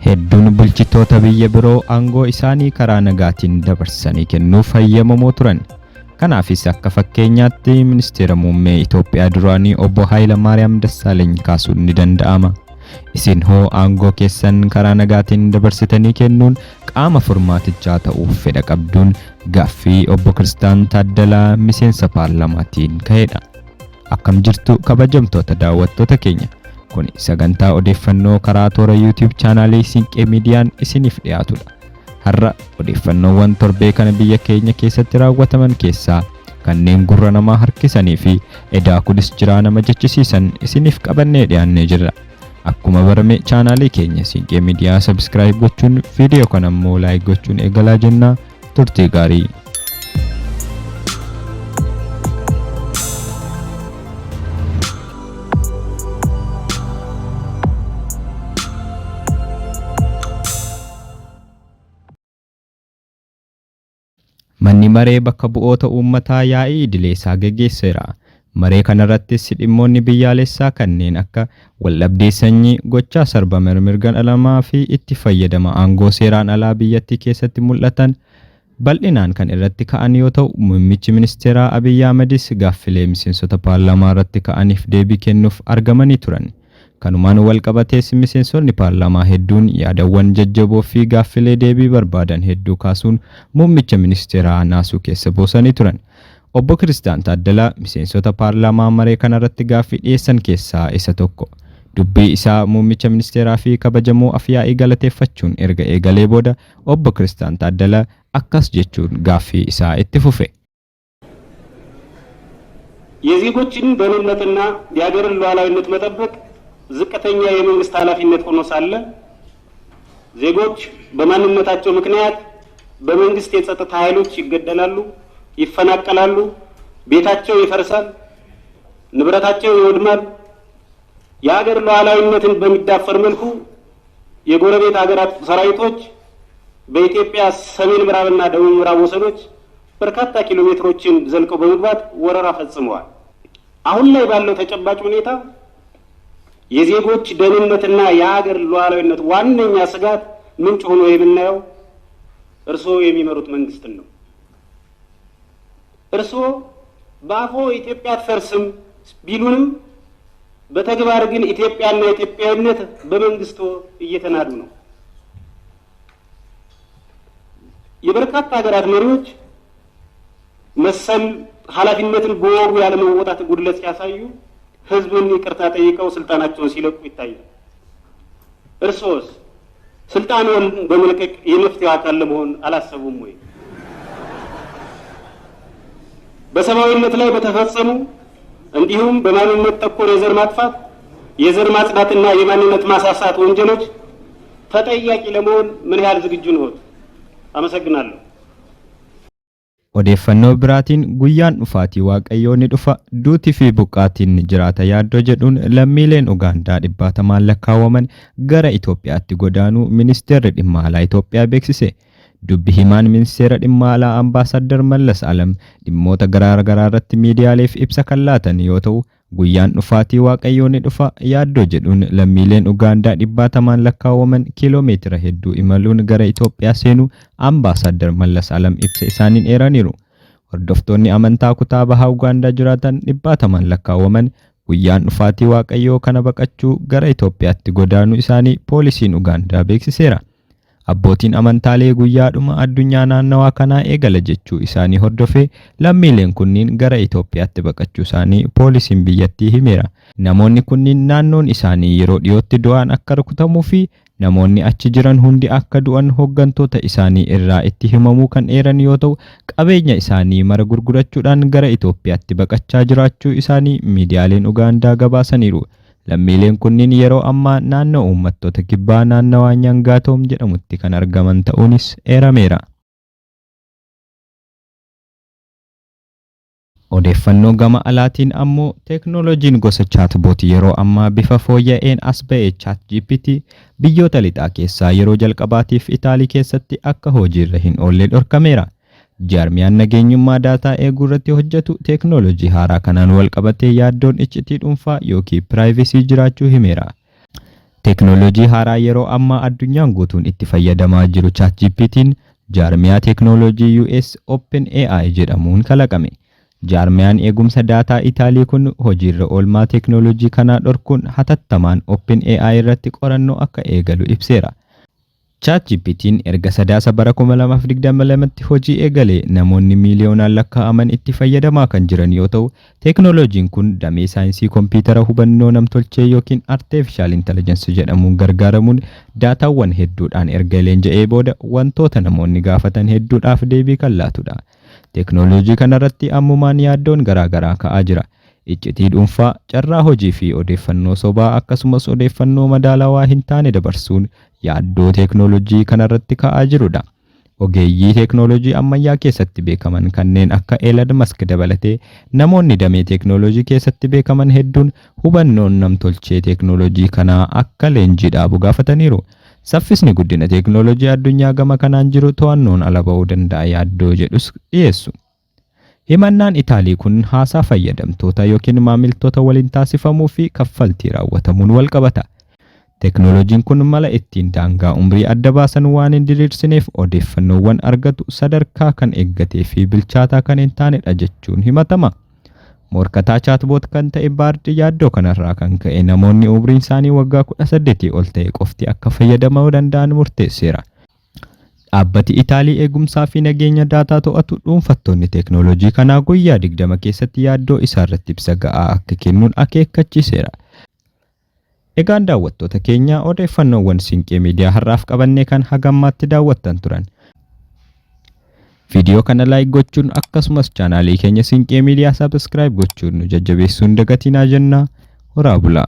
Hedduun bulchitoota biyya biroo aangoo isaanii karaa nagaatiin dabarsanii kennuuf hayyamamoo turan. Kanaafis akka fakkeenyaatti ministeera muummee Itoophiyaa duraanii obbo Hayilamaariyaam Dassaaleeny kaasuun ni danda'ama. Isin hoo aangoo keessan karaa nagaatiin dabarsitanii kennuun qaama furmaatichaa ta'uuf fedha qabduun gaaffii obbo Kiristaan Taaddalaa miseensa paarlamaatiin ka'edha. Akkam jirtu kabajamtoota daawwattoota keenya. Kun sagantaa odeeffannoo karaa toora YouTube chaanaalii Sinqee Miidiyaan isiniif dhiyaatudha. Har'a odeeffannoowwan torbee kana biyya keenya keessatti raawwataman keessaa kanneen gurra namaa harkisanii fi edaa kudis jiraa nama jechisiisan isiniif qabannee dhiyaannee jirra. Akkuma barame chaanaalii keenya Sinqee Miidiyaa subscribe gochuun viidiyoo kana immoo like gochuun eegalaa jenna. Turtii gaarii. Manni maree bakka bu'oota uummataa yaa'ii idileesaa gaggeesseera. Maree kanarrattis dhimmoonni biyyaalessaa kanneen akka waldhabdee sanyii, gochaa sarbama mirga alamaa fi itti fayyadama aangoo seeraan alaa biyyattii keessatti mul'atan bal'inaan kan irratti ka'an yoo ta'u, muummichi ministeeraa Abiyyi Ahmedis gaaffilee miseensota paarlaamaa irratti ka'aniif deebii kennuuf argamanii turan. Kanumaan wal qabatees miseensonni paarlaamaa hedduun yaadawwan jajjaboo fi gaaffilee deebii barbaadan hedduu kaasuun muummicha ministeeraa naasuu keessa boosanii turan. Obbo Kiristaan Taaddalaa miseensota paarlaamaa maree kanarratti gaaffii dhiyeessan keessaa isa tokko. Dubbii isaa muummicha ministeeraa fi kabajamoo afyaa'ii galateeffachuun erga eegalee booda obbo Kiristaan Taaddalaa akkas jechuun gaaffii isaa itti fufe. የዜጎችን ደህንነትና የሀገርን ሉዓላዊነት መጠበቅ ዝቅተኛ የመንግስት ኃላፊነት ሆኖ ሳለ ዜጎች በማንነታቸው ምክንያት በመንግስት የጸጥታ ኃይሎች ይገደላሉ፣ ይፈናቀላሉ፣ ቤታቸው ይፈርሳል፣ ንብረታቸው ይወድማል። የሀገር ሉዓላዊነትን በሚዳፈር መልኩ የጎረቤት ሀገራት ሰራዊቶች በኢትዮጵያ ሰሜን ምዕራብና ደቡብ ምዕራብ ወሰኖች በርካታ ኪሎ ሜትሮችን ዘልቀው በመግባት ወረራ ፈጽመዋል። አሁን ላይ ባለው ተጨባጭ ሁኔታ የዜጎች ደህንነትና የሀገር ሉዓላዊነት ዋነኛ ስጋት ምንጭ ሆኖ የምናየው እርስዎ የሚመሩት መንግስትን ነው። እርስዎ በአፎ ኢትዮጵያ አትፈርስም ቢሉንም በተግባር ግን ኢትዮጵያና ኢትዮጵያዊነት በመንግስቶ እየተናዱ ነው። የበርካታ ሀገራት መሪዎች መሰል ኃላፊነትን በወጉ ያለመወጣት ጉድለት ሲያሳዩ ህዝብን ይቅርታ ጠይቀው ስልጣናቸውን ሲለቁ ይታያል። እርሶስ ስልጣኑን በመልቀቅ የመፍትሄው አካል ለመሆን አላሰቡም ወይ? በሰብአዊነት ላይ በተፈጸሙ እንዲሁም በማንነት ተኮር የዘር ማጥፋት፣ የዘር ማጽዳትና የማንነት ማሳሳት ወንጀሎች ተጠያቂ ለመሆን ምን ያህል ዝግጁ ነዎት? አመሰግናለሁ። Odeeffannoo biraatiin guyyaan dhufaatii Waaqayyoo ni dhufa duutii fi buqqaatiin jiraata yaaddoo jedhuun lammiileen Ugaandaa 100 lakkaawwaman gara Itoophiyaatti godaanuu ministeerri dhimma alaa Itoophiyaa beeksise. Dubbi himaan ministeera dhimma alaa Ambaasaddar Mallas Alam dhimmoota garaa irratti miidiyaaleef ibsa kan laatan yoo ta'u, guyyaan dhufaatii Waaqayyoo ni dhufa yaaddoo jedhuun lammiileen Ugaandaa 100 lakkaawwaman kiiloomeetira hedduu imaluun gara Itoophiyaa seenuu Ambaasaddar Mallas Alam ibsa isaaniin eeraniiru. Hordoftoonni amantaa kutaa bahaa Ugaandaa jiraatan 100 lakkaawwaman guyyaan dhufaatii Waaqayyoo kana baqachuu gara Itoophiyaatti godaanuu isaanii poolisiin Ugaandaa beeksiseera. Abbootiin amantaalee guyyaadhuma addunyaa naannawaa kanaa eegala jechuu isaanii hordofee lammiileen kunniin gara Itoophiyaatti baqachuu isaanii poolisiin biyyattii himeera. Namoonni kunniin naannoon isaanii yeroo dhiyootti du'aan akka rukutamuu fi namoonni achi jiran hundi akka du'an hooggantoota isaanii irraa itti himamuu kan eeran yoo ta'u, qabeenya isaanii mara gurgurachuudhaan gara Itoophiyaatti baqachaa jiraachuu isaanii miidiyaaleen Ugaandaa gabaasaniiru. Lammiileen kunniin yeroo ammaa naannoo uummattoota kibbaa naannawaa Nyangaatoom jedhamutti kan argaman ta'uunis eerameera. Odeeffannoo gama alaatiin ammoo teeknooloojiin gosa chaatboot yeroo ammaa bifa fooyya'een as ba'e ChatGPT biyyoota lixaa keessaa yeroo jalqabaatiif Itaalii keessatti akka hojiirra hin oolle dhorkameera. Jaarmiyaan nageenyummaa daataa eeguu irratti hojjetu teeknooloojii haaraa kanaan wal qabatee yaaddoon iccitii dhuunfaa yookiin piraayivesii jiraachuu himeera. Teknoolojii haaraa yeroo ammaa addunyaan guutuun itti fayyadamaa jiru ChatGPT'n jaarmiyaa teknoolojii US OpenAI jedhamuun kalaqame. Jaarmiyaan eegumsa daataa Itaalii kun hojiirra oolmaa teknoolojii kanaa dhorkuun hatattamaan OpenAI irratti qorannoo akka eegalu ibseera. ChatGPT'n erga sadaasa bara 2022tti hojii eegalee namoonni miiliyoonaan lakkaa'aman itti fayyadamaa kan jiran yoo ta'u, teknoolojiin kun damee saayinsii kompiitara hubannoo namtolchee yookiin Artificial Intelligence jedhamuun gargaaramuun daataawwan hedduudhaan erga leenja'ee booda wantoota namoonni gaafatan hedduudhaaf deebii kan laatudha. Teknoolojii kanarratti ammumaan yaaddoon garaagaraa ka'aa jira. Iccitii dhuunfaa, carraa hojii fi odeeffannoo sobaa akkasumas odeeffannoo madaalawaa hin taane dabarsuun yaaddoo teknoolojii kanarratti ka'aa jirudha. Ogeeyyii teknoolojii ammayyaa keessatti beekaman kanneen akka Elon Musk dabalatee namoonni damee teknoolojii keessatti beekaman hedduun hubannoon namtolchee teknoolojii kanaa akka leenjii dhaabu gaafataniiru. Saffisni guddina teknoolojii addunyaa gama kanaan jiru to'annoon ala ba'uu danda'a yaaddoo jedhus dhiyeessu. Himannaan Itaalii kun haasaa fayyadamtoota yookiin maamiltoota waliin taasifamuu fi kaffaltii raawwatamuun wal qabata. Teknoolojiin kun mala ittiin daangaa umrii adda baasan waan hin diriirsineef odeeffannoowwan argatu sadarkaa kan eeggatee fi bilchaataa kan hin taanedha jechuun himatama. Morkataa chaatboot kan ta'e Bard yaaddoo kanarraa kan ka'e namoonni umriin isaanii waggaa 18 ol ta'e qofti akka fayyadamuu danda'an murteesseera. Dhaabbati Itaalii eegumsaa fi nageenya daataa to'atu dhuunfattoonni teknoolojii kanaa guyyaa 20 keessatti yaaddoo isaarratti ibsa ga'aa akka kennuun akeekkachiiseera. Egaan daawwattoota keenya odeeffannoowwan Siinqee Miidiyaa har'aaf qabannee kan hagammaatti daawwattan turan. Viidiyoo kana like gochuun akkasumas chaanaalii keenya Siinqee Miidiyaa subscribe gochuun nu jajjabeessuun dagatinaa jenna. Horaa bulaa.